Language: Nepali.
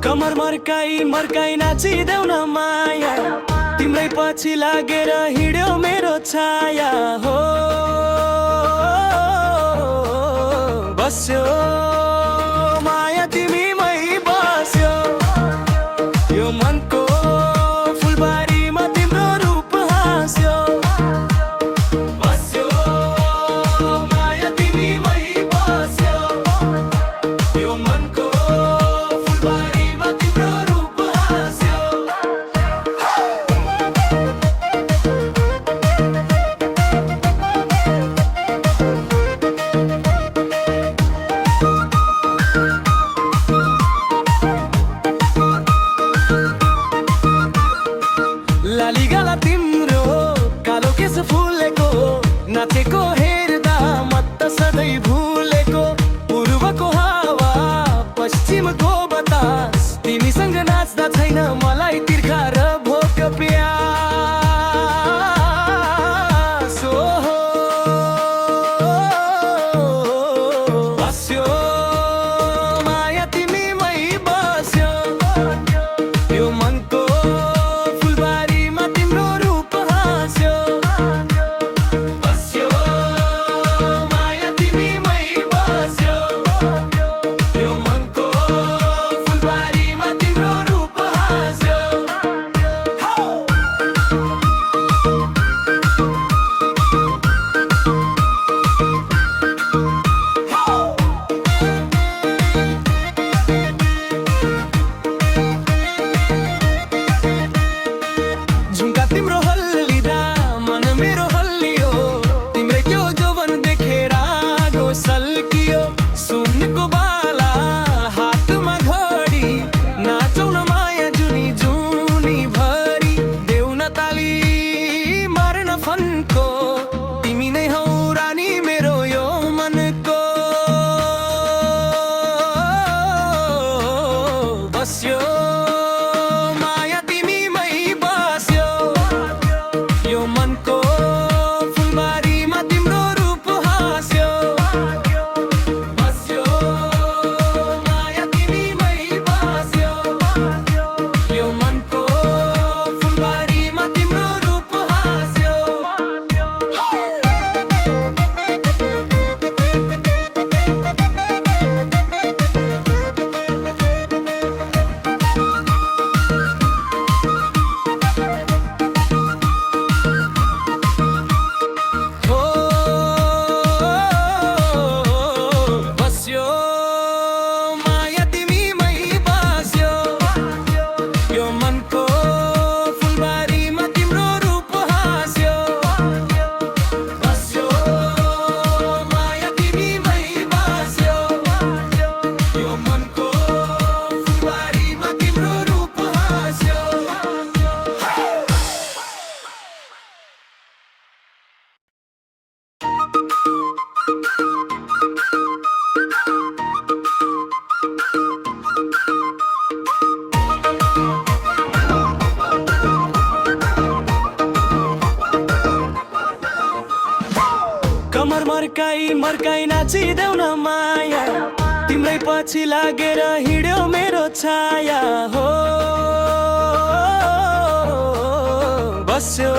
कमर मर्काई मर्काई नाचिदेऊ न माया, तिम्रै पछि लागेर हिँड्यो मेरो छाया हो। बस्यो माया तिमीमै बस्यो, यो मनको फुलबारीमा तिम्रो रूप हाँस्यो। बस्यो माया तिमीमै बस्यो, यो मनको फुलबारीमा तिम्रो रूप हाँस्यो। लालीगाला तिम्रो कालो केस फुलेको, नाचेको हेर्दा मत सधैँ भुलेको। पूर्वको हावा पश्चिमको बतास, तिमीसँग नाच्दा छैन मलाई तिर्खा र भोक प्यास। ओहो बस्यो माया तिमीमै बस्यो, यो मनको फुलबारीमा तिम्रो रूप हाँस्यो। बस्यो माया तिमीमै बस्यो, यो मनको फुलबारीमा तिम्रो रूप हाँस्यो। झुम्का तिम्रो हल्लिँदा मन मेरो हल्लियो, तिम्रै त्यो जौवन देखेर आगो सल्कियो। सुनको बाला हातमा घडी, नाचौँ न माया जुनी जुनी भरी। देऊ न ताली मार्न फन्को, तिमी नै हौ रानी मेरो यो मनको। बस्यो माया तिमीमै बस्यो, यो मनको फुलबारीमा तिम्रो रूप हाँस्यो। बस्यो माया तिमीमै बस्यो, यो मनको फुलबारीमा तिम्रो रूप हाँस्यो। हो बस्यो माया तिमीमै बस्यो, यो मनको फुलबारीमा तिम्रो रूप हाँस्यो। बस्यो माया तिमीमै बस्यो, यो मनको फुलबारीमा तिम्रो रूप हाँस्यो। कमर मर्काई मर्काई नाचिदेऊ न माया, तिम्रै पछि लागेर हिँड्यो मेरो छाया हो। बस्यो